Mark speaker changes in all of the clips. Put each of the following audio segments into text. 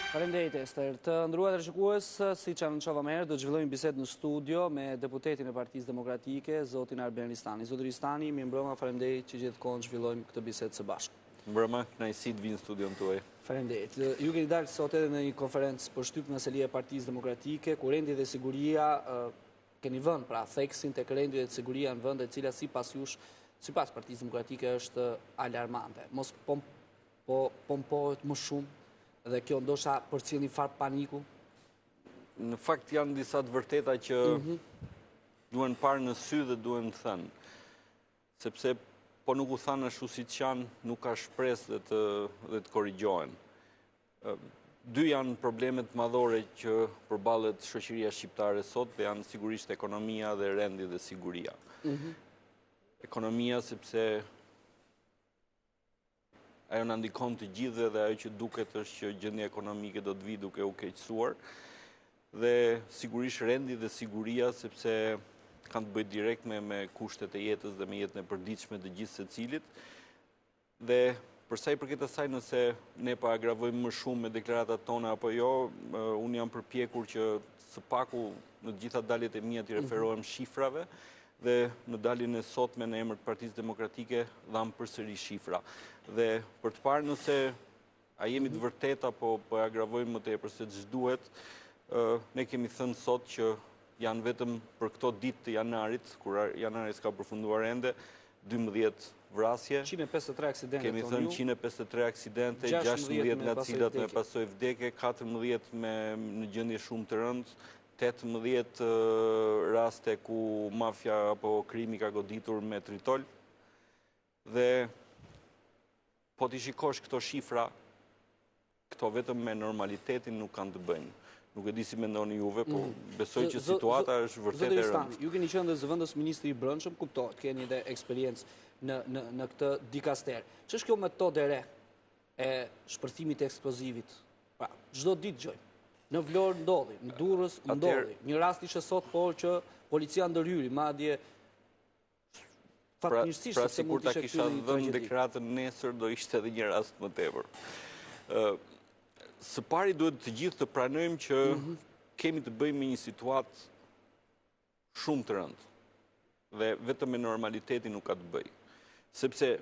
Speaker 1: Faleminderit Ester. Të ndruar të shikues, siç anonçova më herët, do të zhvillojmë bisedë në studio me deputetin e Partisë Demokratike, zotin Arben Ristani. Zoti Ristani, mirë mbrëma, faleminderit që gjithkohon zhvillojmë këtë bisedë së bashku.
Speaker 2: Mbrëma, kënaqësi të vinë në studion tuaj.
Speaker 1: Faleminderit. Ju keni dalë sot edhe në një konferencë për shtypjen e selie e Partisë Demokratike, ku rendi dhe siguria keni vënë pra theksin tek rendi dhe siguria në vende të cilat sipas jush, sipas Partisë Demokratike është alarmante. Mos pompohet më shumë dhe kjo ndoshta përcjell një farë paniku?
Speaker 2: Në fakt janë disa të vërteta që duhen parë në sy dhe duhen thënë. Sepse po nuk u thanë ashtu siç janë, nuk ka shpresë dhe të korrigjohen. Dy janë problemet madhore që përballet shoqëria shqiptare sot dhe janë sigurisht ekonomia dhe rendi dhe siguria. Ekonomia sepse ajo në ndikon të gjithë dhe ajo që duket është që gjendja ekonomike do të vi duke u keqësuar dhe sigurisht rendi dhe siguria sepse kanë të bëjë direkt me kushtet e jetës dhe me jetën e përditshme të gjithë secilit dhe përsa i përket asaj nëse ne pa agravojmë më shumë me deklaratat tona apo jo, unë jam përpjekur që së paku në të gjitha daljet e mia të referohem shifrave dhe në daljen e sotme në emër të Partisë Demokratike dham përsëri shifra. Dhe për të parë nëse a jemi të vërtet apo po agravojmë më tepër se ç'duhet, ne kemi thënë sot që janë vetëm për këto ditë të janarit, kur janari s'ka përfunduar ende, 12 vrasje.
Speaker 1: 153 aksidente.
Speaker 2: Kemi thënë 153 aksidente, 16 nga cilat me pasojë vdekje, 14 në gjendje shumë të rëndë, 18 raste ku mafja apo krimi ka goditur me tritol. Dhe po t'i shikosh këto shifra, këto vetëm me normalitetin nuk kanë të bëjnë. Nuk e di si mendoni juve, po besoj që situata është vërtet e rëndë.
Speaker 1: Ju keni qenë dhe zëvendës ministri i brendshëm, kuptohet, keni dhe eksperiencë në këtë dikaster. Ç'është kjo metodë e re e shpërthimit të eksplozivit? Pra, çdo ditë dëgjoj. Në Vlorë ndodhi, në Durrës ndodhi. Një rast ishte sot por që policia ndërhyri, madje fatmirësisht
Speaker 2: sepse mund të kisha dhënë deklaratën nesër do ishte edhe një rast më tepër. Së pari duhet të gjithë të pranojmë që kemi të bëjmë me një situatë shumë të rëndë dhe vetëm me normalitetin nuk ka të bëjë. Sepse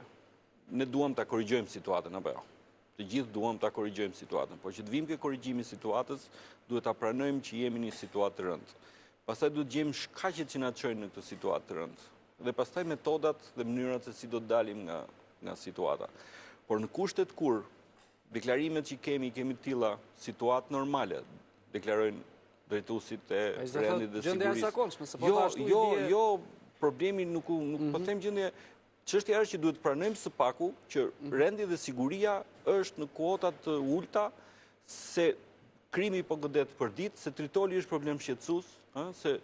Speaker 2: ne duam ta korrigjojmë situatën apo jo. Të gjithë duam ta korrigjojmë situatën, por që të vijmë ke korrigjimi i situatës, duhet ta pranojmë që jemi në një situatë të rëndë. Pastaj duhet gjejmë shkaqet që na çojnë në këtë situatë të rëndë. Dhe pastaj metodat dhe mënyrat se si do të dalim nga situata. Por në kushtet kur deklarimet që kemi të tilla situatë normale, deklarojnë drejtuesit e rendit dhe sigurisë. Jo, problemi nuk po them gjendje. Çështja është që duhet të pranojmë së paku që rendi dhe siguria është në kuota të ulta, se krimi po godet për ditë, se tritoli është problem shqetësues, se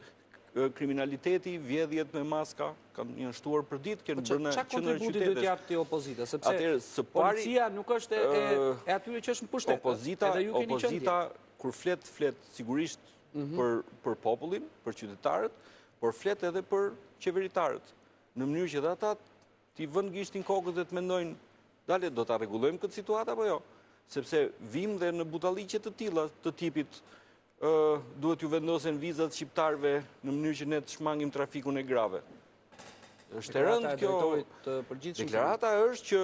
Speaker 2: kriminaliteti, vjedhjet me maska kanë janë shtuar për ditë që në qendër qytetesh.
Speaker 1: Çfarë kontributi do të japë ti opozita, sepse policia nuk është e atyre që është në pushtet.
Speaker 2: Opozita kur flet sigurisht për popullin, për qytetarët, por flet edhe për qeveritarët, në mënyrë që ata t'i vënë gishtin kokës dhe të mendojnë, dale, do ta rregullojmë këtë situatë apo jo? Sepse vim dhe në butalliqe të tilla të tipit duhet ju vendosen vizat shqiptarëve në mënyrë që ne të shmangim trafikun e grave. Është e rëndë kjo. Deklarata është që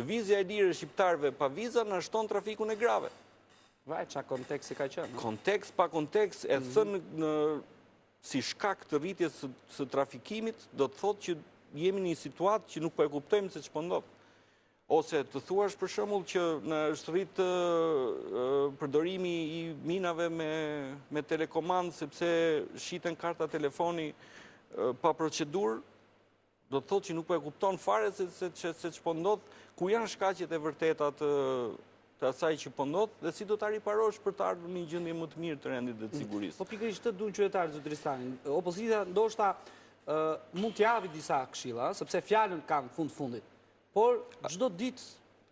Speaker 2: lëvizja e lirë e shqiptarëve pa viza na shton trafikun e grave.
Speaker 1: Vaj, çka konteksti ka qenë?
Speaker 2: Kontekst pa kontekst e thënë si shkak të rritjes së trafikimit, do të thotë që jemi në një situatë që nuk po e kuptojmë se ç'po ndodh. Ose të thuash për shembull që në është rrit përdorimi i minave me telekomandë sepse shiten karta telefoni pa procedurë, do të thotë që nuk po e kupton fare se ç'po ndodh, ku janë shkaqet e vërteta të asaj që po ndodh dhe si do ta riparosh për të ardhur në një gjendje më të mirë të rendit dhe të sigurisë.
Speaker 1: Po pikërisht këtë duan qytetarët zot Ristani. Opozita ndoshta mund t'javi disa këshilla, sepse fjalën kanë fundit. Por çdo ditë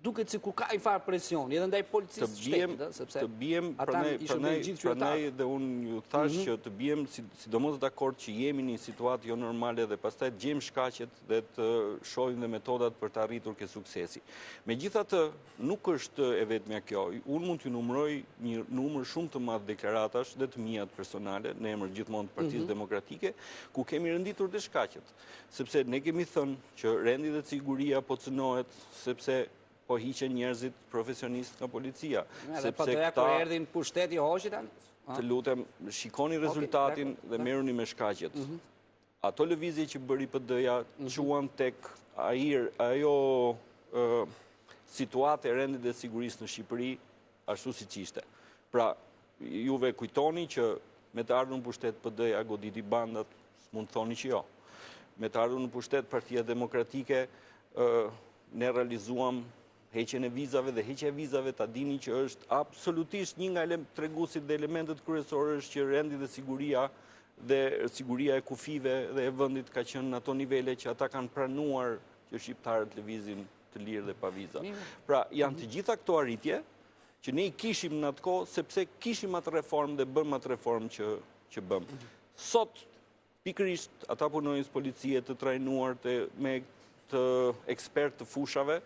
Speaker 1: duket sikur ka një farë presioni edhe ndaj policisë të shtetit, sepse
Speaker 2: të bijem, pranaj dhe unë ju thash që të bijem sidomos dakord që jemi në një situatë jo normale dhe pastaj të gjejmë shkaqet dhe të shohim dhe metodat për të arritur ke suksesi. Megjithatë, nuk është e vetmja kjo. Unë mund t'ju numëroj një numër shumë të madh deklaratash dhe të mia personale në emër gjithmonë të Partisë Demokratike, ku kemi renditur dhe shkaqet. Sepse ne kemi thënë që rendi dhe siguria po cënohet sepse po hiqen njerëzit profesionistë nga policia.
Speaker 1: Po doja kur erdhin pushteti hoqit tani?
Speaker 2: Të lutem, shikoni rezultatin dhe merruni me shkaqet. Ato lëvizje që bëri PD-ja quan tek ajo situatë e rendit dhe sigurisë në Shqipëri ashtu siç ishte. Pra, juve kujtoni që me të ardhur në pushtet PD-ja goditi bandat, s'mund të thoni që jo. Me të ardhur në pushtet Partia Demokratike ne realizuam heqjen e vizave dhe heqja e vizave ta dini që është absolutisht një nga treguesit dhe elementet kryesorë është që rendi dhe siguria e kufive dhe e vendit ka qenë në ato nivele që ata kanë pranuar që shqiptarët lëvizin të lirë dhe pa viza. Pra, janë të gjitha këto arritje që ne i kishim në atë kohë sepse kishim atë reformë dhe bëm atë reformë që bëm. Sot, pikërisht, ata punonjës policie të trajnuar me të ekspert të fushave,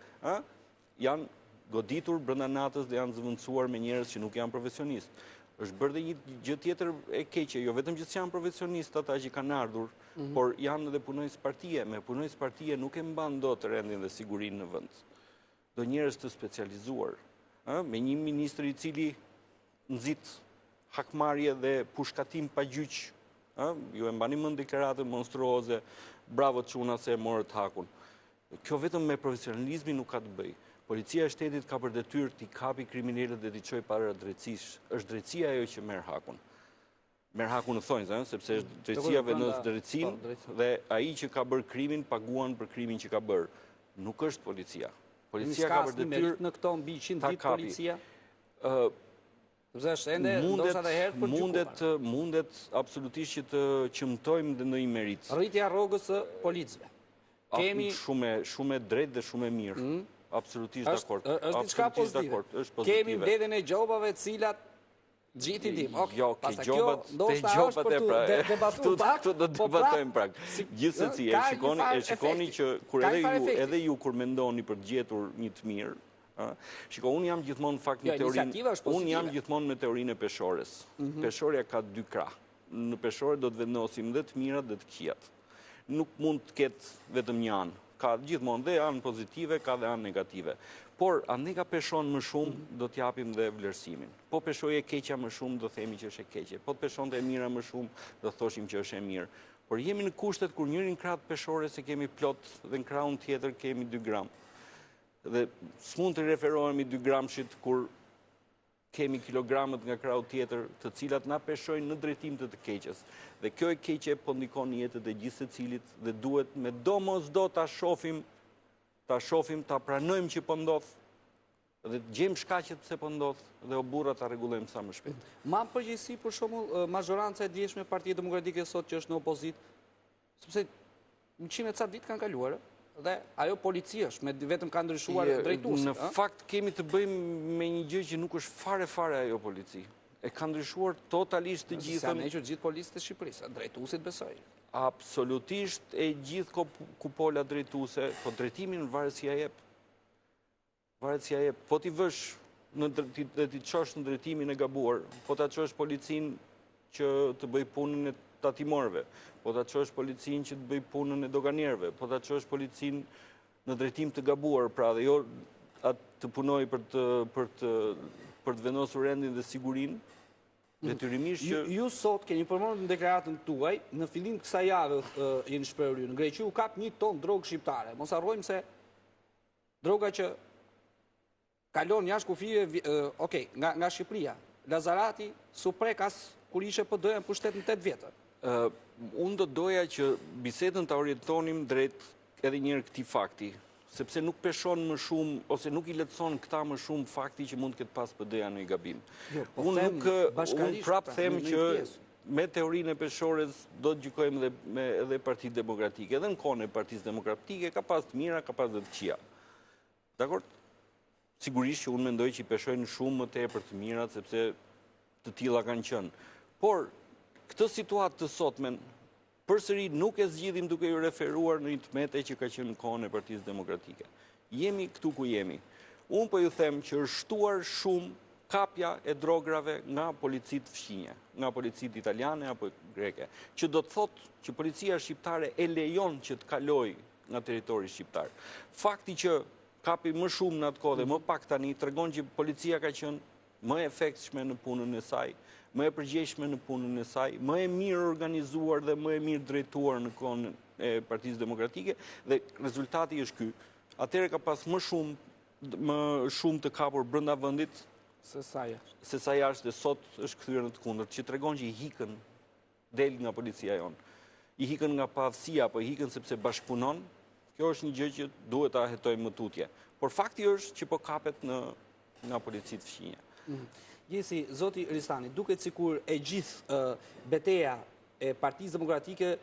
Speaker 2: janë goditur brenda natës dhe janë zëvendësuar me njerëz që nuk janë profesionistë. Është bërë dhe një gjë tjetër e keqe, jo vetëm që janë profesionistë ata që kanë ardhur, por janë edhe punonjës partie. Me punonjës partie nuk e mban dot rendin dhe sigurinë në vend. Do njerëz të specializuar, me një ministër i cili nxit hakmarrje dhe pushkatim pa gjyq. Ju e mbani mend deklaratën monstruoze, bravo çuna se e morët hakun. Kjo vetëm me profesionalizmin nuk ka të bëjë. Policia e shtetit ka për detyrë t'i kapi kriminalët dhe t'i çojë para drejtësisë. Është drejtësia ajo që merr hakun. Merr hakun në thonjë, sepse është drejtësia vendos drejtësinë dhe ai që ka bërë krimin paguan për krimin që ka bërë. Nuk është policia. Policia ka për detyrë
Speaker 1: në këto mbi 100 ditë policia. Sepse është ende ndoshta edhe herë për gjykuar.
Speaker 2: Mundet absolutisht që të qëmtojmë dhe në një merit.
Speaker 1: Rritja rrogës së policëve. Kemi
Speaker 2: shumë e drejtë dhe shumë e mirë. Absolutisht dakord.
Speaker 1: Është diçka pozitive. Kemi mbledhjen e gjobave të cilat gjithë i dim.
Speaker 2: Jo, ke gjobat e pra. Këtu do të debatojmë pra. Gjithsesi e shikoni që kur edhe ju kur mendoni për të gjetur një të mirë, shiko, unë jam gjithmonë fakt në teorinë. Unë jam gjithmonë me teorinë e peshores. Peshorja ka dy krah. Në peshore do të vendosim dhe të mirat dhe të këqijat. Nuk mund të ketë vetëm një anë. Ka gjithmonë dhe anë pozitive, ka dhe anë negative. Por, anë ka peshon më shumë, do t'japim dhe vlerësimin. Po peshoj e keqja më shumë, do themi që është e keqe. Po peshon të e mira më shumë, do thoshim që është e mirë. Por jemi në kushtet kur njërin krah peshore se kemi plot dhe në krahun tjetër kemi 2 gram. Dhe s'mund të referohemi 2 gramshit kur kemi kilogramët nga krahu tjetër të cilat na peshojnë në drejtim të keqes. Dhe kjo e keqe po ndikon jetët e gjithë secilit dhe duhet me domosdo ta shohim, ta pranojmë që po ndodh dhe të gjejmë shkaqet pse po ndodh dhe o burra ta rregullojmë sa më shpejt.
Speaker 1: Ma përgjithësi për shembull mazhoranca e dieshme e Partisë Demokratike sot që është në opozitë, sepse 100 ca ditë kanë kaluar. Dhe ajo policia është, vetëm ka ndryshuar drejtuesi.
Speaker 2: Në fakt kemi të bëjmë me një gjë që nuk është fare ajo polici. E ka ndryshuar totalisht të gjithën.
Speaker 1: Si janë hequr gjithë policët e Shqipërisë, drejtuesit besoj.
Speaker 2: Absolutisht e gjithë kupola drejtuese, po drejtimin varet si ja jep. Varet si ja jep. Po ti vësh dhe ti çosh në drejtimin e gabuar, po ta çosh policin që të bëj punën e tatimorëve, po ta çosh policin që të bëj punën e doganierëve, po ta çosh policin në drejtim të gabuar, pra dhe jo atë të punoj për të vendosur rendin dhe sigurinë, detyrimisht që
Speaker 1: ju sot keni përmendur në deklaratën tuaj, në fillim kësaj jave jeni shprehur ju, në Greqi u kap 1 ton drogë shqiptare. Mos harrojmë se droga që kalon jashtë kufive, nga Shqipëria, Lazarati, suprek as kur ishe PD-ja në pushtet në 8 vjetër.
Speaker 2: Unë do doja që bisedën ta orientonim drejt edhe njërë këtij fakti, sepse nuk peshon më shumë, ose nuk i lehtëson këta më shumë fakti që mund të ketë pas PD-ja në i gabim. Unë prapë them që me teorinë e peshores do të gjykojmë edhe Partitë Demokratike. Edhe në kohën e Partisë Demokratike ka pas të mira, ka pas dhe të këqija. Dakor? sigurisht që unë mendoj që i peshojnë shumë më tepër të mirat, sepse të tilla kanë qenë. Por, këtë situatë të sotmen, përsëri nuk e zgjidhim duke ju referuar në një tmete që ka qenë në kohën e Partisë Demokratike. Jemi këtu ku jemi. Unë po ju them që është shtuar shumë kapja e drograve nga policit fshinje, nga policit italiane apo greke, që do të thotë që policia shqiptare e lejon që të kaloj nga territori shqiptar. Fakti që kapi më shumë në atë kohë dhe më pak tani tregon që policia ka qenë më efektshme në punën e saj, më e përgjegjshme në punën e saj, më e mirë organizuar dhe më e mirë drejtuar në kohën e Partisë Demokratike dhe rezultati është ky. Atëherë ka pas më shumë të kapur brenda vendit se sa jashtë, dhe sot është kthyer në të kundërt, që tregon që i hikën del nga policia jonë. I hikën nga pavësia, apo i hikën sepse bashkëpunon. Kjo është një gjë që duhet ta hetojmë më tutje. Por fakti është që po kapet nga policit fshinje.
Speaker 1: Jesi, zoti Ristani, duket sikur e gjithë beteja e Partisë Demokratike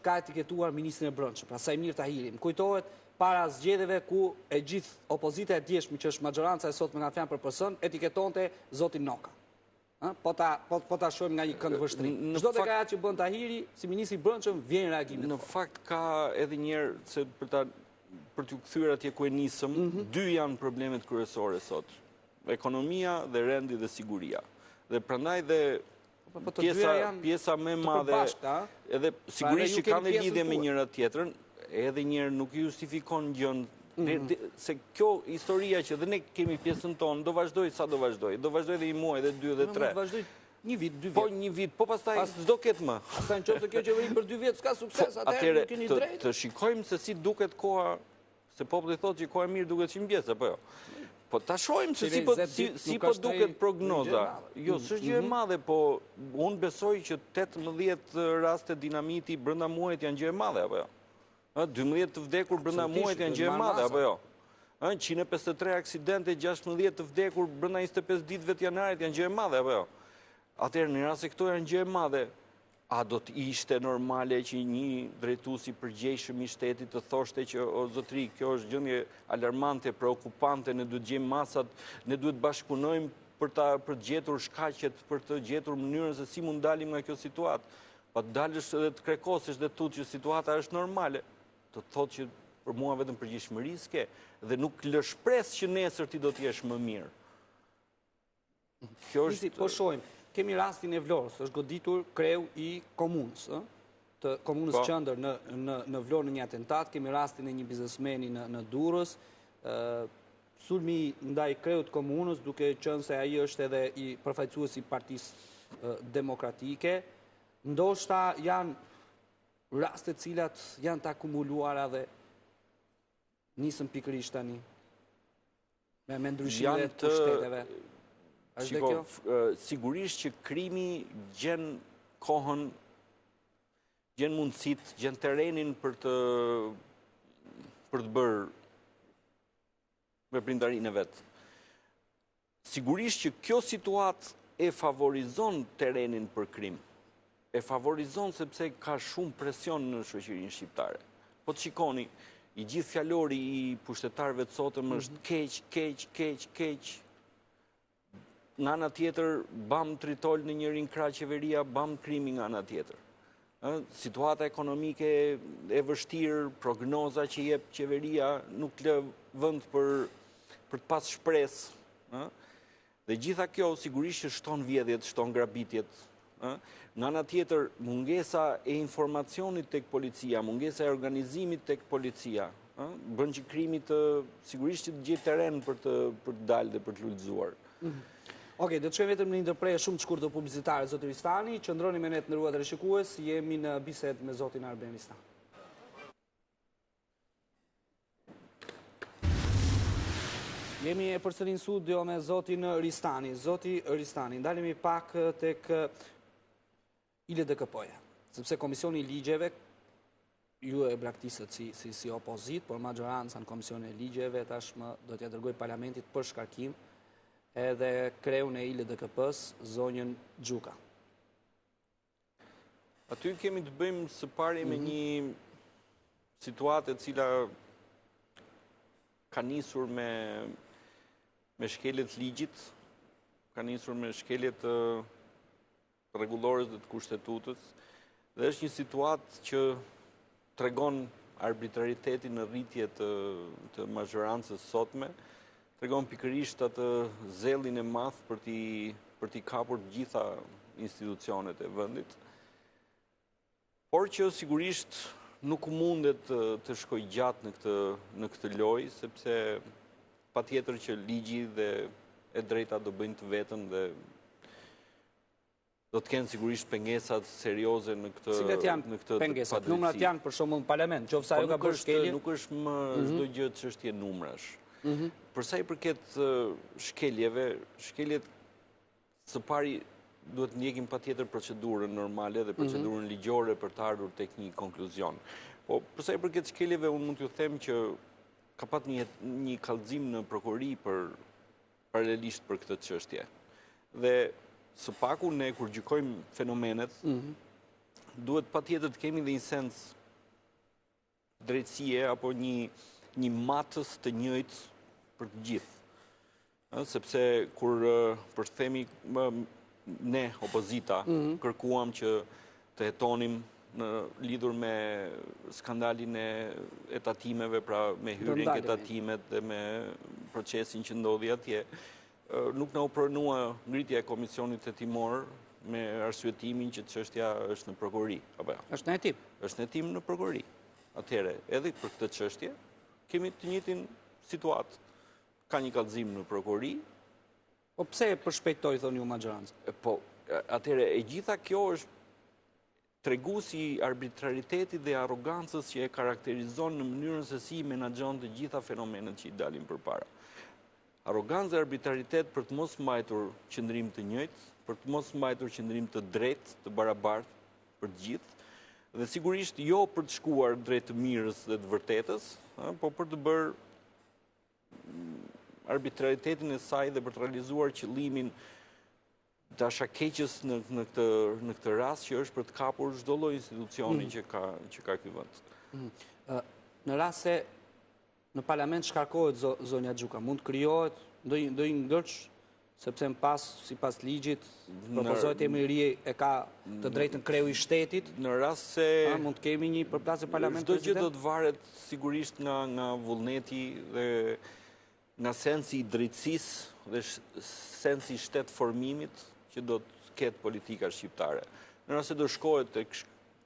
Speaker 1: ka etiketuar ministrin e brendshëm, pra Sajmir Tahiri. Më kujtohet para zgjedhjeve ku e gjithë opozita e djeshme, që është maxhoranca e sotme nga Fjanë për Person, etiketonte zotin Noka. Po ta shohim nga një kënd vështrim. Çdo deklaratë që bën Tahiri si ministri i brendshëm vjen reagimi.
Speaker 2: Në fakt ka edhe një herë se për t'u kthyer atje ku e nisëm, dy janë problemet kryesore sot. Ekonomia dhe rendi dhe siguria. Dhe prandaj dhe pjesa më e madhe edhe sigurisht që kanë lidhje me njëra tjetrën, edhe njërë nuk justifikon gjën, se kjo historia që dhe ne kemi pjesën tonë, do vazhdoj sa do vazhdoj dhe i muaj, dhe 2 dhe 3.
Speaker 1: Do vazhdoj një vit, 2 vjet.
Speaker 2: Po një vit, po pastaj s'do ketë më.
Speaker 1: Pastaj në qoftë se kjo qeveri për 2 vjet s'ka sukses, atëherë nuk keni drejt.
Speaker 2: Të shikojmë se si duket koha, se populli thotë që koha e mirë duket 100 vjet, apo jo. Po ta shohim se si po duket prognoza. Jo, s'është gjë e madhe, po unë besoj që 18 raste dinamiti brenda muajit janë gjë e madhe, apo jo. 12 të vdekur brenda muajit janë gjë e madhe, apo jo? 153 aksidente, 16 të vdekur brenda 25 ditëve të janarit janë gjë e madhe, apo jo? Atëherë në rast se këto janë gjë e madhe, a do të ishte normale që një drejtues i përgjegjshëm i shtetit të thoshte që o zotëri, kjo është gjendje alarmante, preokupante, ne duhet gjejmë masat, ne duhet bashkëpunojmë për të gjetur shkaqet, për të gjetur mënyrën se si mund dalim nga kjo situatë. Pa të dalësh edhe të krekosesh dhe tutje që situata është normale. Të thotë që për mua vetëm përgjegjësi s'ke dhe nuk lë shpresë që nesër ti do të jesh më mirë. Kjo është
Speaker 1: po shohim, kemi rastin e Vlorës, është goditur kreu i komunës, të komunës Qëndër në Vlorë në një atentat, kemi rastin e një biznesmeni në Durrës, sulmi ndaj kreut komunës, duke qenë se ai është edhe i përfaqësuesi i Partisë Demokratike. Ndoshta janë raste cilat janë të akumuluara dhe nisën pikërisht tani me ndryshimet të shteteve.
Speaker 2: Sigurisht që krimi gjen kohën, gjen mundësitë, gjen terrenin për të bërë veprimtarinë e vet. Sigurisht që kjo situatë e favorizon terrenin për krim. E favorizon sepse ka shumë presion në shoqërinë shqiptare. Po të shikoni, i gjithë fjalori i pushtetarëve të sotëm është keq. Nga ana tjetër, bam tritol në njërin krah qeveria, bam krimi nga ana tjetër. Situata ekonomike e vështirë, prognoza që jep qeveria nuk lë vend për të pas shpresë. Dhe gjitha kjo sigurisht që shton vjedhjet, shton grabitjet. Nga ana tjetër, mungesa e informacionit tek policia, mungesa e organizimit tek policia, bën që krimi sigurisht që të gjetë terren për të dalë dhe për të lullëzuar.
Speaker 1: Okej, do të shkojmë vetëm në një ndërprerje shumë të shkurtër publicitare, zoti Ristani. Qëndroni me ne të nderuar shikues, jemi në bisedë me zotin Arben Ristani. Jemi e përsëri në studio me zotin Ristani. Zoti Ristani, ndalemi pak tek ILDKP-ja, sepse Komisioni i Ligjeve, ju e braktisët si opozit, por maxhoranca në Komisionin e Ligjeve tashmë do t'ja dërgoj Parlamentit për shkarkim edhe kreun e ILDKP-s, zonjën Xhuka.
Speaker 2: Aty kemi të bëjmë së pari me një situatë e cila ka nisur me me shkeljet ligjit, ka nisur me shkeljet rregullore të kushtetutës, dhe është një situatë që tregon arbitraritetin në rritje të mazhorancës sotme, tregon pikërisht atë zellin e madh për t'i kapur të gjitha institucionet e vendit, por që sigurisht nuk mundet të shkojë gjatë në këtë lojë, sepse patjetër që ligji dhe e drejta do bëjnë të vetën dhe do të kenë sigurisht pengesat serioze në këtë padrejtësi.
Speaker 1: Cilat janë pengesat? Numrat janë për shembull në parlament, qoftë ajo ka bërë shkelje.
Speaker 2: Nuk është më çdo gjë çështje numrash. Për sa i përket shkeljet së pari duhet ndjekim patjetër procedurën normale dhe procedurën ligjore për të ardhur tek një konkluzion. Po për sa i përket shkeljeve, unë mund t'ju them që ka pat një kallëzim në prokurori paralelisht për këtë çështje. Dhe së paku ne kur gjykojmë fenomenet, duhet patjetër të kemi dhe një sens drejtësie apo një matës të njëjtë për të gjithë. Sepse kur përthemi ne, opozita, kërkuam që të hetonim në lidhur me skandalin e tatimeve, pra me hyrjen ke tatimet dhe me procesin që ndodhi atje, nuk na u pranua ngritja e komisionit hetimor me arsyetimin që çështja është në prokurori.
Speaker 1: Është në hetim.
Speaker 2: Është në hetim në prokurori. Atëherë, edhe për këtë çështje kemi të njëjtin situatë. Ka një kallëzim në prokurori.
Speaker 1: Po pse e përshpejtoi thoni ju majorancë?
Speaker 2: Po, atëherë e gjitha kjo është treguesi i arbitraritetit dhe arrogancës që e karakterizon në mënyrën se si menaxhon të gjitha fenomenet që i dalin përpara. Arrogancë dhe arbitraritet për të mos mbajtur qëndrim të njëjtë, për të mos mbajtur qëndrim të drejtë, të barabartë për të gjithë, dhe sigurisht jo për të shkuar drejt të mirës dhe të vërtetës, po për të bërë arbitraritetin e saj dhe për të realizuar qëllimin dashakeqës në këtë rast që është për të kapur çdo lloj institucioni që ka ky vend.
Speaker 1: Në rast se në parlament shkarkohet zonja Xhuka, mund të krijohet ndonjë ngërç, sepse më pas, sipas ligjit, propozohet emëri e ka të drejtën kreu i shtetit.
Speaker 2: Në rast se
Speaker 1: mund të kemi një përplasje parlament
Speaker 2: president. Çdo gjë do të varet sigurisht nga vullneti dhe nga sensi i drejtësisë dhe sensi i shtetformimit që do të ketë politika shqiptare. Në rast se do shkohet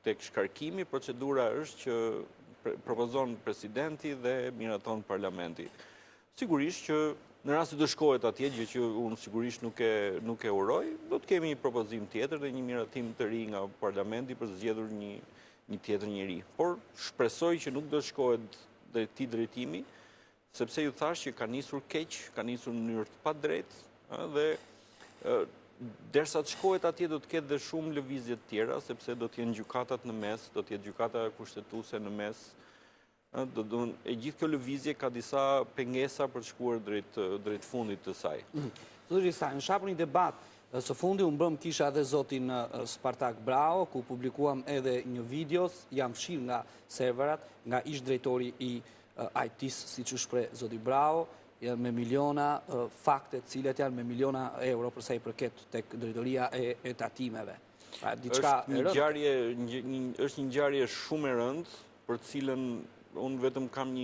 Speaker 2: tek shkarkimi, procedura është që propozon presidenti dhe miraton parlamenti. Sigurisht që në rast se do shkohet atje, gjë që unë sigurisht nuk e uroj, do të kemi një propozim tjetër dhe një miratim të ri nga parlamenti për zgjedhur një tjetër njeri. Por shpresoj që nuk do shkohet drejt këtij drejtimi, sepse ju thash që ka nisur keq, ka nisur në mënyrë të padrejtë dhe derisa të shkohet atje do të ketë dhe shumë lëvizje të tjera, sepse do të jenë gjykatat në mes, do të jetë gjykata kushtetuese në mes. E gjithë kjo lëvizje ka disa pengesa për të shkuar drejt fundit të saj.
Speaker 1: Zoti Sa, në shapur një debat, së fundi unë bëm kisha edhe zotin Spartak Brao, ku publikuam edhe një videos, jam fshir nga serverat, nga ish drejtori i IT-s, siç u shpreh zoti Brao, me miliona fakte, cilat janë me miliona euro përsa i përket tek drejtoria e tatimeve.
Speaker 2: Është një ngjarje shumë e rëndë, për të cilën unë vetëm kam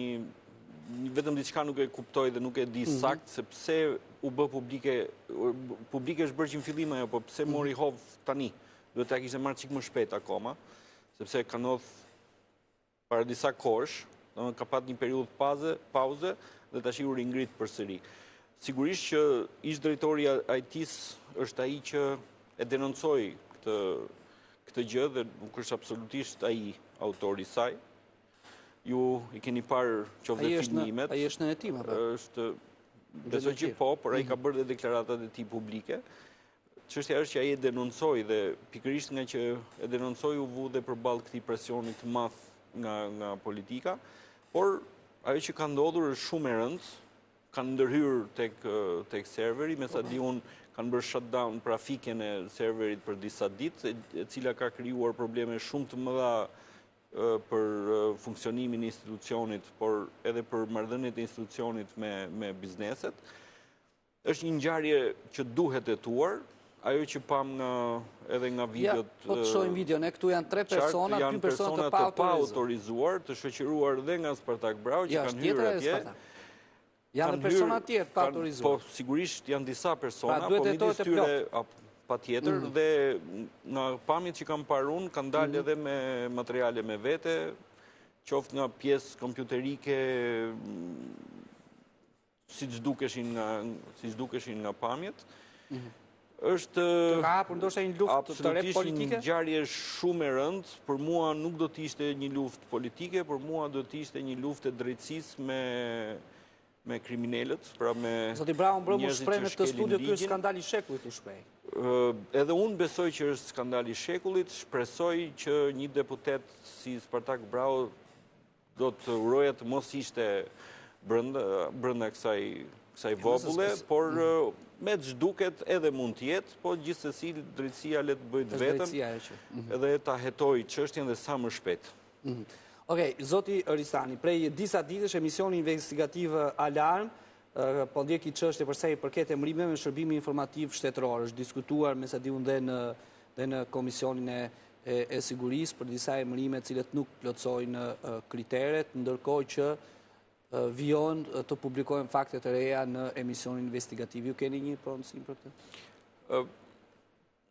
Speaker 2: vetëm diçka nuk e kuptoj dhe nuk e di sakt, se pse u bë publike është bërë që në fillim ajo, po pse mori hov tani? Duhet ta kishte marrë çik më shpejt akoma, sepse ka ndodhur para disa kohësh, ka pat një periudhë pauze dhe tash u ringrit përsëri. Sigurisht që ish drejtori i IT-s është ai që e denoncoi këtë gjë dhe nuk është absolutisht ai autori i saj. Ju i keni parë qoftë filmimet.
Speaker 1: Ai është në hetim apo?
Speaker 2: Besoj që po, por ai ka bërë dhe deklaratat e tij publike. Çështja është që ai e denoncoi dhe pikërisht nga që e denoncoi u vu dhe përballë këtij presioni të madh nga politika, por ajo që ka ndodhur është shumë e rëndë, kanë ndërhyrë tek serveri, me sa di unë kanë bërë shutdown pra fikjen e serverit për disa ditë, e cila ka krijuar probleme shumë të mëdha për funksionimin e institucionit, por edhe për marrëdhëniet e institucionit me bizneset. është një ngjarje që duhet hetuar, ajo që pam edhe nga videot...
Speaker 1: Po të shojmë videon, këtu janë 3 persona, 2 persona të pa
Speaker 2: autorizuar, të shoqëruar dhe nga Spartak Brau, që kanë hyrë atje.
Speaker 1: Janë dhe persona tjerë pa autorizuar.
Speaker 2: Po, sigurisht janë disa persona, po midis tyre pa tjetër, dhe nga pamjet që kam parun, kanë dalë edhe me materiale me vete, qoftë nga pjesë kompjuterike, si që dukeshin nga pamjet, është absolutisht një ngjarje shumë e rëndë, për mua nuk do t'ishte një luftë politike, për mua do t'ishte një luftë e drejtësisë me kriminelët, pra me
Speaker 1: Zoti Brau Mbrëmu shpreh në këtë studio ky është skandali i shekullit u shpreh.
Speaker 2: Edhe unë besoj që është skandali i shekullit, shpresoj që një deputet si Spartak Brau do të uroja të mos ishte brenda kësaj vobulle, por me që duket edhe mund tjetë, po gjithsesi drejtësia le të bëjt vetën edhe ta hetoj çështjen dhe sa më shpejt.
Speaker 1: Okej, zoti Ristani, prej disa ditësh emisioni investigativ Alarm po ndjeki çështje për sa i përket emërimeve në shërbimin informativ shtetëror. Është diskutuar me sa di unë dhe në komisionin e sigurisë për disa emërime të cilët nuk plotësojnë kriteret, ndërkohë që vijon të publikojnë fakte të reja në emisionin investigativ. Ju keni një pronësim për këtë?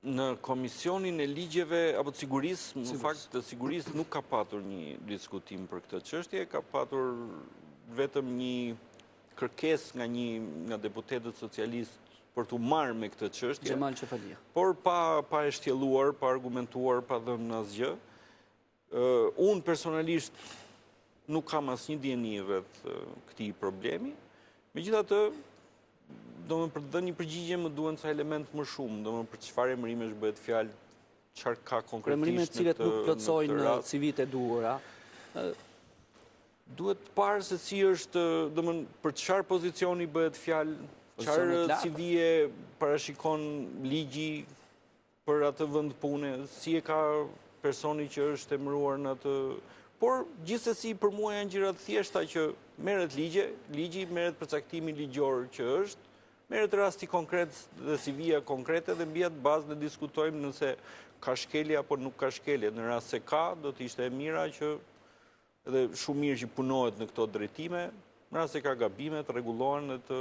Speaker 2: Në komisionin e ligjeve, apo të sigurisë, në fakt të sigurisë nuk ka patur një diskutim për këtë çështje, ka patur vetëm një kërkesë nga deputetët socialistë për t'u marrë me këtë çështje.
Speaker 1: Xhemal Çefalia.
Speaker 2: Por pa e shtjelluar, pa argumentuar, pa dhënë asgjë. Unë personalisht nuk kam asnjë dieni rreth këtij problemi. Megjithatë, domethënë për të dhënë një përgjigje më duhen ca element më shumë, domethënë për çfarë emërimesh bëhet fjalë, çfarë ka konkretisht në këtë.
Speaker 1: Emërimet cilët nuk plotësojnë CV-t e duhura.
Speaker 2: Duhet parë se si është, domethënë për çfarë pozicioni bëhet fjalë, çfarë CV-e parashikon ligji për atë vend pune, si e ka personi që është emëruar në atë. Por gjithsesi për mua janë gjëra të thjeshta që merret ligji merret përcaktimi ligjor që është, merret rasti konkret dhe CV-ja konkrete dhe mbi atë bazë ne diskutojmë nëse ka shkelje apo nuk ka shkelje. Në rast se ka, do të ishte e mira që edhe shumë mirë që punohet në këto drejtime, në rast se ka gabime të rregullohen dhe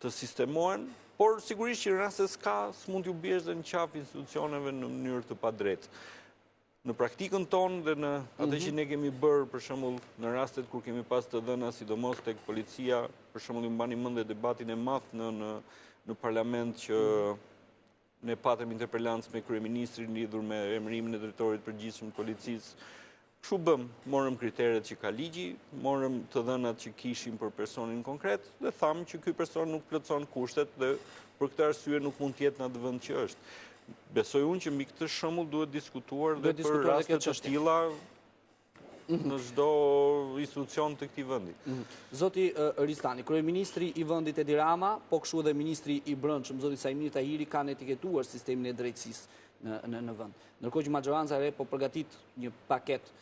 Speaker 2: të sistemohen, por sigurisht që në rast se s'ka, s'mund t'ju biesh dhe në qafë institucioneve në mënyrë të padrejtë. Në praktikën tonë dhe në atë që ne kemi bërë, për shembull, në rastet kur kemi pas të dhëna, sidomos tek policia, për shembull, ju mbani mend debatin e madh në parlament që ne patëm interpelancë me kryeministrin lidhur me emërimin e drejtorit përgjithshëm të policisë. Kështu bëm, morëm kriteret që ka ligji, morëm të dhënat që kishim për personin konkret dhe thamë që ky person nuk plotëson kushtet dhe për këtë arsye nuk mund të jetë në atë vend që është. Besoj unë që mbi këtë shembull duhet diskutuar dhe për raste të tilla në çdo institucion të këtij vendi.
Speaker 1: Zoti Ristani, kryeministri i vendit Edi Rama, po kështu edhe ministri i Brendshëm, zoti Sajmir Tahiri, kanë etiketuar sistemin e drejtësisë në vend. Ndërkohë që majoranca e re po përgatit një paketë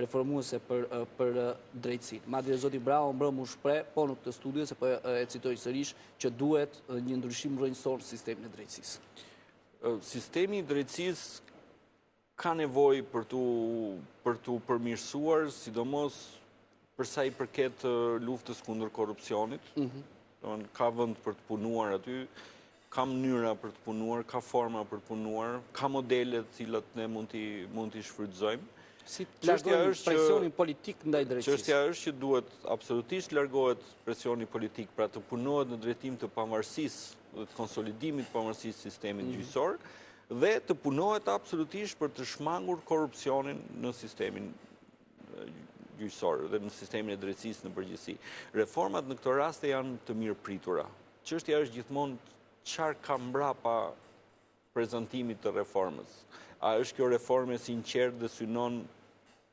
Speaker 1: reformuese për drejtësinë. Madje zoti Brau Mbrëmu shpreh po në këtë studio se po e citoj sërish që duhet një ndryshim rrënjësor në sistemin e drejtësisë.
Speaker 2: Sistemi i drejtësisë ka nevojë për tu përmirësuar, sidomos për sa i përket luftës kundër korrupsionit. Ka vend për të punuar aty, ka mënyra për të punuar, ka forma për të punuar, ka modele të cilat ne mund t'i shfrytëzojmë.
Speaker 1: Si të largohet presionin politik ndaj drejtësisë?
Speaker 2: Çështja është që duhet absolutisht largohet presioni politik, pra të punohet në drejtim të pavarësisë dhe të konsolidimit të pavarësisë sistemit gjyqësor dhe të punohet absolutisht për të shmangur korrupsionin në sistemin gjyqësor dhe në sistemin e drejtësisë në përgjithësi. Reformat në këto raste janë të mirë pritura. Çështja është gjithmonë çfarë ka mbrapa prezantimit të reformës. A është kjo reformë e sinqertë dhe synon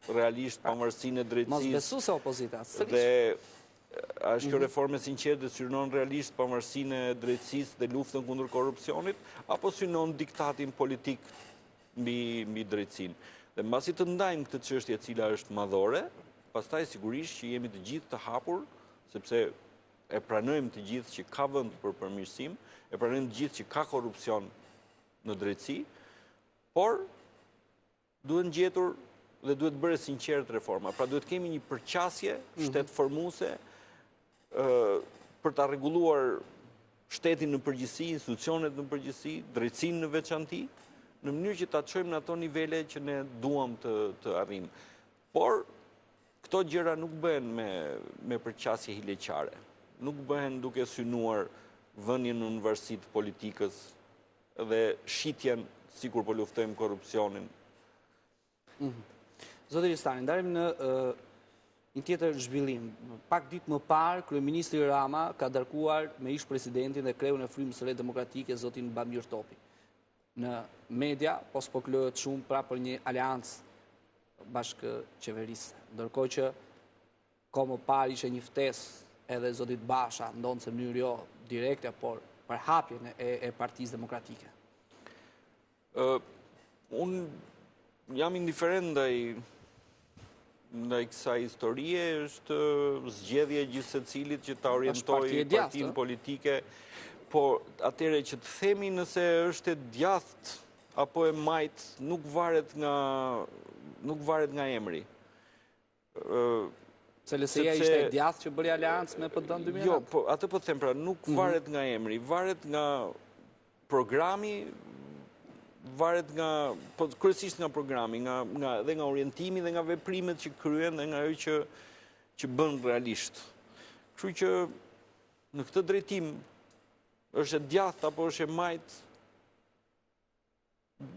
Speaker 2: realisht pavarësinë e drejtësisë?
Speaker 1: Mos besu se opozita.
Speaker 2: A është kjo reformë e sinqertë dhe synon realisht pavarësinë e drejtësisë dhe luftën kundër korrupsionit, apo synon diktatin politik mbi drejtësinë? Dhe mbasi të ndajmë këtë çështje e cila është madhore, pastaj sigurisht që jemi të gjithë të hapur, sepse e pranojmë të gjithë që ka vend për përmirësim, e pranojmë të gjithë që ka korrupsion në drejtësi, por duhet gjetur dhe duhet bërë sinqert reforma. Pra duhet kemi një përqasje shtetëformuese për ta rregulluar shtetin në përgjithësi, institucionet në përgjithësi, drejtësinë në veçanti, në mënyrë që ta çojmë në ato nivele që ne duam të arrijmë. Por këto gjëra nuk bëhen me përqasje hileqare. Nuk bëhen duke synuar vënien në varësi të politikës dhe shitjen sikur po luftojmë korrupsionin.
Speaker 1: Zoti Ristani, ndarim në një tjetër zhvillim. Pak ditë më parë, kryeministri Rama ka darkuar me ish-presidentin dhe kreun e Frymës së Re Demokratike, zotin Bamir Topi. Në media, po klëhet shumë pra për një aleancë bashkëqeverise. Ndërkohë që ko më parë ishte një ftesë edhe zotit Basha, ndonë se mënyrë jo direkte, por për hapjen e Partisë Demokratike.
Speaker 2: Unë jam indiferent ndaj kësaj historie, është zgjedhje gjithë secilit që ta orientojë partinë politike, po atëre që të themi nëse është e djathtë apo e majtë nuk varet nga emri.
Speaker 1: Se LSI-ja ishte e djathtë që bëri aleancë me PD-n 2009?
Speaker 2: Jo, po atë po them pra, nuk varet nga emri, varet nga programi, varet nga, po kryesisht nga programi, dhe nga orientimi dhe nga veprimet që kryen dhe nga ajo që bën realisht. Kështu që në këtë drejtim është e djathtë apo është e majtë,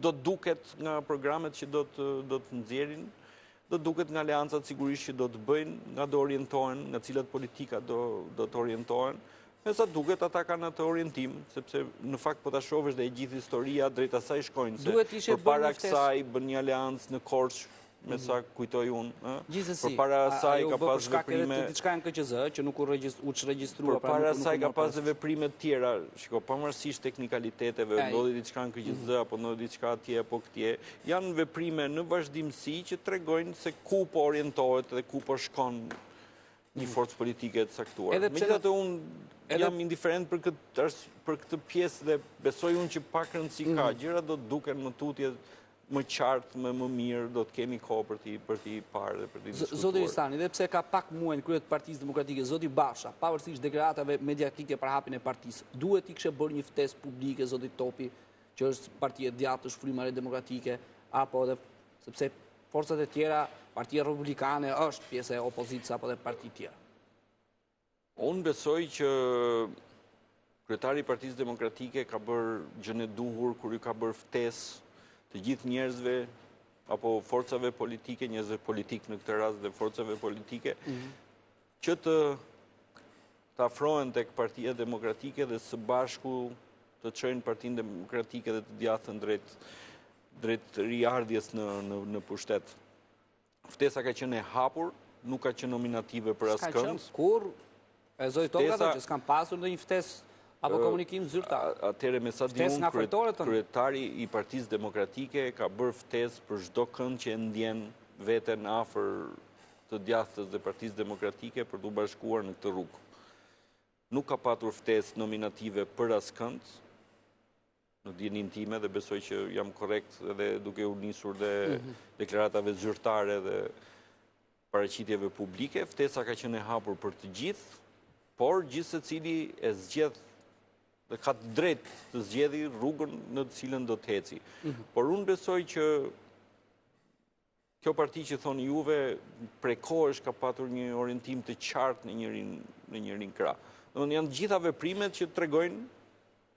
Speaker 2: do të duket nga programet që do të nxjerrin, do të duket nga aleancat sigurisht që do të bëjnë, nga do orientohen, nga cilat politika do të orientohen. Me sa duket ata kanë atë orientim, sepse në fakt po ta shohësh dhe e gjithë historia drejt asaj shkojnë, se përpara kësaj bën një aleancë në Korçë, me sa kujtoj unë. Përpara asaj ka pas veprime
Speaker 1: diçka në KQZ që nuk u çregjistrua.
Speaker 2: Përpara asaj ka pas veprime të tjera, shiko, pavarësisht teknikaliteteve, ndodhi diçka në KQZ apo ndodhi diçka atje apo këtje, janë veprime në vazhdimsi që tregojnë se ku po orientohet dhe ku po shkon një forcë politike të caktuar. Megjithatë unë jam indiferent për këtë pjesë dhe besoj unë që pak rëndësi ka. Gjërat do të duken më tutje, më qartë, më mirë, do të kemi kohë për t'i parë dhe për t'i diskutuar.
Speaker 1: Zoti Ristani, dhe pse ka pak muaj në krye të Partisë Demokratike, zoti Basha, pavarësisht deklaratave mediatike për hapjen e partisë, duhet i kishte bërë një ftesë publike zoti Topi, që është partia e djathtë, është Fryma e Demokratike, apo edhe sepse forcat e tjera, Partia Republikane është pjesë e opozitës apo dhe parti tjera.
Speaker 2: Unë besoj që kryetari i Partisë Demokratike ka bërë gjën e duhur kur i ka bërë ftesë të gjithë njerëzve apo forcave politike, njerëzve politik në këtë rast dhe forcave politike, që të afrohen tek Partia Demokratike dhe së bashku të çojnë Partinë Demokratike dhe të djathtën drejt riardhjes në pushtet. Ftesa ka qenë e hapur, nuk ka qenë nominative për askënd.
Speaker 1: Kur e zoti Toka që s'kan pasur ndonjë ftesë apo komunikim zyrtar.
Speaker 2: Atëherë me sa di unë, kryetari i Partisë Demokratike ka bërë ftesë për çdo kënd që e ndjen veten afër të djathtës dhe Partisë Demokratike për t'u bashkuar në këtë rrugë. Nuk ka patur ftesë nominative për askënd në dijenin time dhe besoj që jam korrekt edhe duke u nisur dhe deklaratave zyrtare dhe paraqitjeve publike. Ftesa ka qenë e hapur për të gjithë, por gjithë secili e zgjedh dhe ka të drejtë të zgjedhë rrugën në të cilën do të eci. Por unë besoj që kjo parti që thoni juve prej kohësh ka patur një orientim të qartë në njërin krah. Domethënë janë gjitha veprimet që tregojnë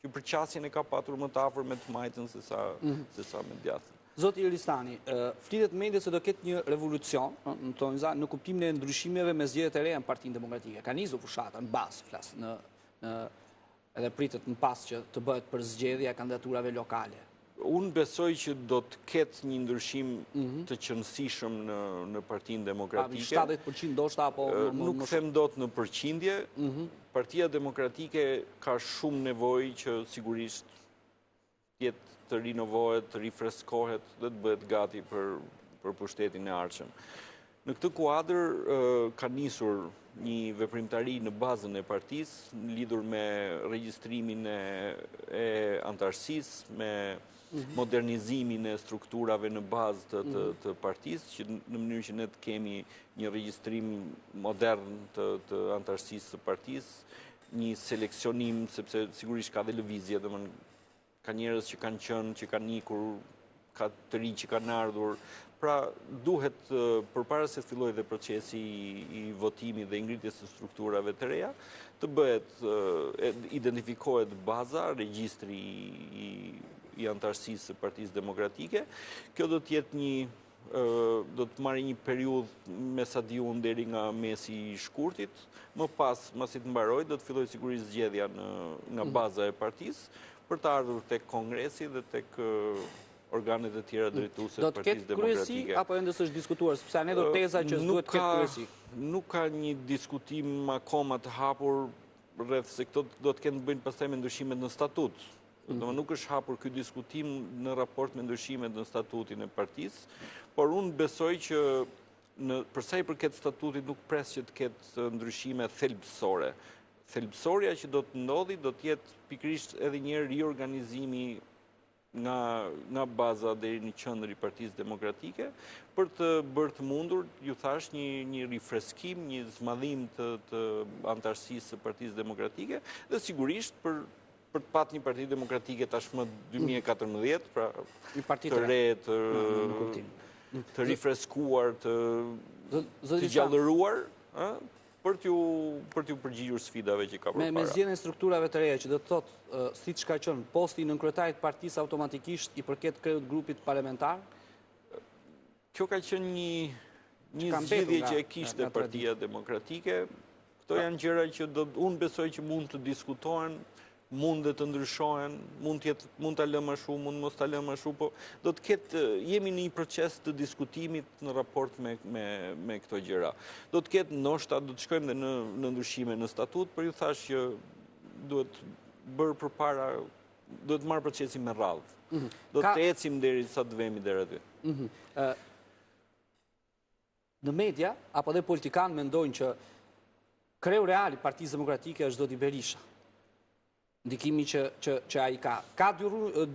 Speaker 2: që përqasjen e ka patur më të afër me të majtën se sa me djathtën.
Speaker 1: Zoti Ristani, flitet mendje se do ketë një revolucion në kuptimin e ndryshimeve me zgjedhjet e reja në Partinë Demokratike. Ka nisur fushata në bazë, flas edhe pritet në pas që të bëhet për zgjedhja e kandidaturave lokale.
Speaker 2: Unë besoj që do të ketë një ndryshim të qëndrueshëm në Partinë Demokratike.
Speaker 1: 70% ndoshta apo
Speaker 2: nuk them dot në përqindje. Partia Demokratike ka shumë nevojë që sigurisht të rinovohet, të rifreskohet dhe të bëhet gati për pushtetin e ardhshëm. Në këtë kuadër ka nisur një veprimtari në bazën e partisë, lidhur me regjistrimin e antarësisë, me modernizimin e strukturave në bazë të partisë, që në mënyrë që ne të kemi një regjistrim modern të antarësisë të partisë, një seleksionim, sepse sigurisht ka dhe lëvizje, ka njerëz që kanë qenë, që kanë ikur, ka të rinj që kanë ardhur. Pra, duhet, përpara se filloj dhe procesi i votimit dhe ngritjes së strukturave të reja, të bëhet, identifikohet baza, regjistri i antarësisë së Partisë Demokratike. Kjo do të jetë do të marrë një periudhë me sa di unë deri nga mesi i shkurtit. Më pas, masi të mbaroj, do të filloj sigurisht zgjedhja nga baza e partisë për të ardhur tek kongresi dhe tek organet e tjera drejtuese të Partisë Demokratike.
Speaker 1: Do të ketë kryesi apo ende s'është diskutuar, sepse ne do teza që duhet të ketë kryesi?
Speaker 2: Nuk ka një diskutim akoma të hapur rreth se këto do të kenë të bëjnë pastaj me ndryshimet në statut. Nuk është hapur ky diskutim në raport me ndryshimet në statutin e partisë, por unë besoj që për sa i përket statutit nuk pres që të ketë ndryshime thelbësore. Thelbësoria që do të ndodhi do të jetë pikërisht edhe një riorganizimi nga baza deri në qendër i Partisë Demokratike për të bërë të mundur, ju thash, një rifreskim, një zmadhim të antarësisë së Partisë Demokratike dhe sigurisht për të patë një Parti Demokratike tashmë 2014, pra të re, të rifreskuar, të gjallëruar, për t'ju përgjigjur sfidave që ka përpara.
Speaker 1: Me zgjedhjen e strukturave të reja, që do të thotë, siç ka qenë, posti në kryetarit partisë automatikisht i përket kreut grupit parlamentar?
Speaker 2: Kjo ka qenë një zgjidhje që e kishte Partia Demokratike. Këto janë gjëra që unë besoj që mund të diskutohen, mund dhe të ndryshohen, mund të lëmë ashtu, mund mos të lëmë ashtu, po do të ketë, jemi në një proces të diskutimit në raport me këto gjëra. Do të ketë, ndoshta, do të shkojmë dhe në ndryshime në statut, por ju thash që duhet bërë përpara, duhet marrë procesi me radhë. Do të ecim deri sa të vemi deri aty.
Speaker 1: Në media, apo dhe politikanë mendojnë që kreu real i Partisë Demokratike është Zoti Berisha. Ndikimi që ai ka. Ka dy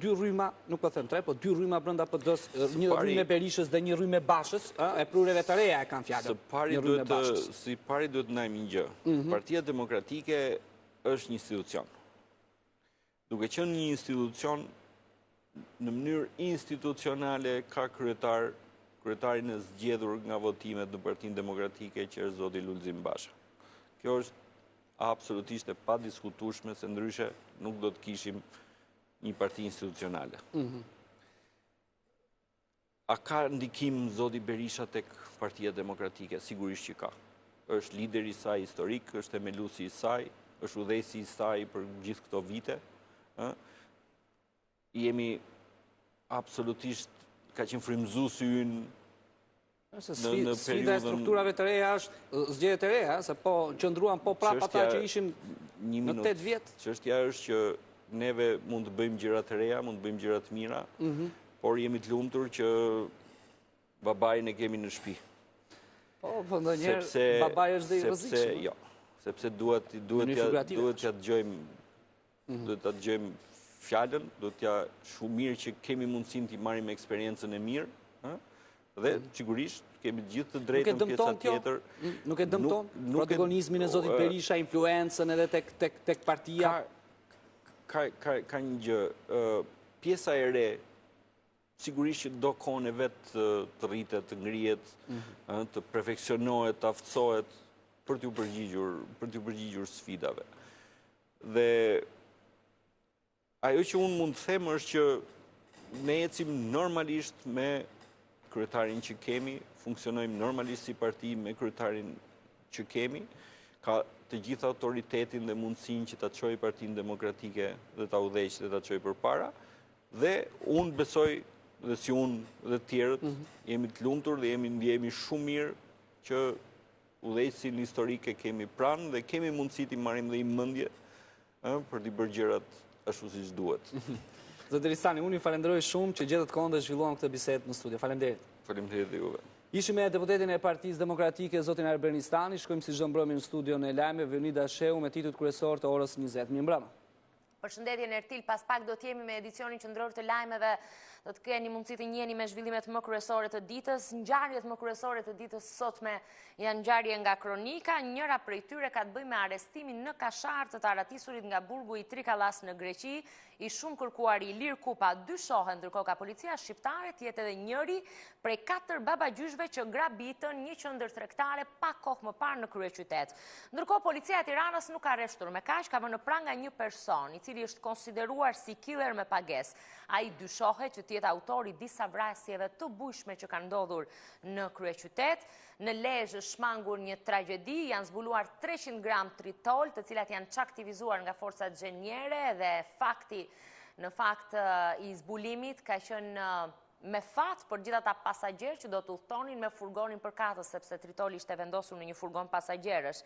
Speaker 1: rryma, nuk po them tre, po dy rryma brenda PD-s, një rrymë Berishës dhe një rrymë Bashës, e prureve të reja e kanë fjalën.
Speaker 2: Si pari duhet të ndajmë një gjë. Partia Demokratike është një institucion. Duke qenë një institucion, në mënyrë institucionale ka kryetarin e zgjedhur nga votimet në Partinë Demokratike, që është zoti Lulzim Basha. Kjo është absolutisht e pa diskutueshme, se ndryshe nuk do të kishim një parti institucionale. A ka ndikim zoti Berisha tek Partia Demokratike? Sigurisht që ka. Është lideri i saj historik, është themeluesi i saj, është udhëheqësi i saj për gjithë këto vite. Jemi absolutisht, ka qenë frymëzuesi ynë.
Speaker 1: Sfida e strukturave të reja është zgjedhjet të reja, se po qëndruan po prap ata që ishin në 8 vjet.
Speaker 2: Çështja është që neve mund të bëjmë gjëra të reja, mund të bëjmë gjëra të mira, por jemi të lumtur që babain e kemi në shtëpi.
Speaker 1: Po ndonjëherë babai është dhe i rrezikshëm.
Speaker 2: Jo, sepse duhet t'ja dëgjojmë fjalën, duhet t'ja shumë mirë që kemi mundësinë t'i marrim eksperiencën e mirë. Dhe, sigurisht, kemi gjithë të drejtën pjesa tjetër.
Speaker 1: Nuk e dëmton? Protagonizmin e zotit Berisha, influencën edhe tek partia?
Speaker 2: Ka një gjë. Pjesa e re, sigurisht që do kohën e vetë të rritet, të ngrihet, të perfeksionohet, të aftësohet për t'ju përgjigjur sfidave. Dhe ajo që unë mund të them është që ne ecim normalisht me kryetarin që kemi, funksionojmë normalisht si parti me kryetarin që kemi, ka të gjithë autoritetin dhe mundësinë që ta çojë Partinë Demokratike dhe ta udhëheqë dhe ta çojë përpara, dhe unë besoj, dhe si unë dhe të tjerët, jemi të lumtur dhe ndjehemi shumë mirë që udhëheqësin historik e kemi pranë dhe kemi mundësi t'i marrim dhe i mendje për t'i bërë gjërat ashtu siç duhet.
Speaker 1: Zoti Risani, unë ju falenderoj shumë që gjetët kohën dhe zhvilluan këtë bisedë në studio. Faleminderit.
Speaker 2: Faleminderit juve.
Speaker 1: Ishim me deputetin e Partisë Demokratike, zotin Arbenistani, shkojmë si çdo mbrëmje në studion e lajmeve, Unida Sheu me titujt kryesor të orës 20. Mirëmbrëma.
Speaker 3: Përshëndetje Ertil, pas pak do t'jemi me edicionin qendror të lajmeve, do të keni mundësi të njiheni me zhvillimet më kryesore të ditës. Ngjarjet më kryesore të ditës sotme janë ngjarje nga kronika, njëra prej tyre ka të bëjë me arrestimin në Kashar të taratisurit nga burgu i Trikallas në Greqi, i shumë kërkuar i Ilir Kupa dyshohet, ndërkohë ka policia shqiptare të jetë edhe njëri prej 4 babagjyshve që grabitën një qendër tregtare pa kohë më parë në kryeqytet. Ndërkohë policia e Tiranës nuk ka rreshtur me kaq, ka vënë në pranga një person, i cili është konsideruar si killer me pagesë. Ai dyshohet që të jetë autori disa vrasjeve të bujshme që kanë ndodhur në kryeqytet. Në Lezhë është shmangur një tragjedi, janë zbuluar 300 gram tritol, të cilat janë çaktivizuar nga forcat gjenjere dhe në fakt i zbulimit ka qenë me fat për gjithë ata pasagjerë që do të udhtonin me furgonin përkatës, sepse tritoli ishte vendosur në një furgon pasagjerësh.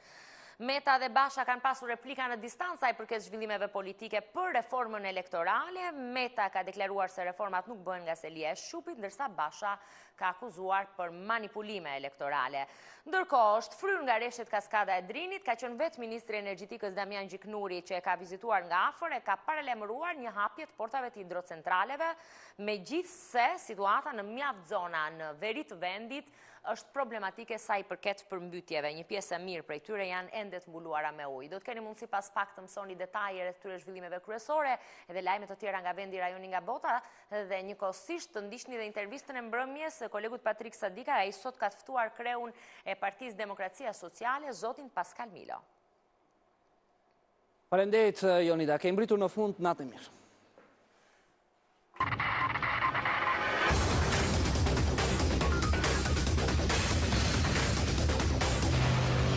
Speaker 3: Meta dhe Basha kanë pasur replika në distanca i përket zhvillimeve politike për reformën elektorale. Meta ka deklaruar se reformat nuk bëhen nga selia e Shupit, ndërsa Basha ka akuzuar për manipulime elektorale. Ndërkohë, është fryrë nga rreshtet Kaskada e Drinit, ka qenë vetë ministri energjetikës Damian Gjiknuri që e ka vizituar nga afër, e ka paralajmëruar një hapje të portave të hidrocentraleve, megjithse situata në mjaft zona në veri të vendit është problematike sa i përket përmbytjeve. Një pjesë e mirë prej tyre janë ende të mbuluara me ujë. Do të keni mundësi pas pak të mësoni detaje rreth këtyre zhvillimeve kryesore, edhe lajme të tjera nga vendi, rajoni, nga bota, dhe njëkohësisht të ndiqni dhe intervistën e mbrëmjes së kolegut Patrik Sadika, ai sot ka të ftuar kreun e Partisë Demokracia Sociale, zotin Pascal Milo.
Speaker 1: Faleminderit Jonida, ke mbritur në fund, natë e mirë.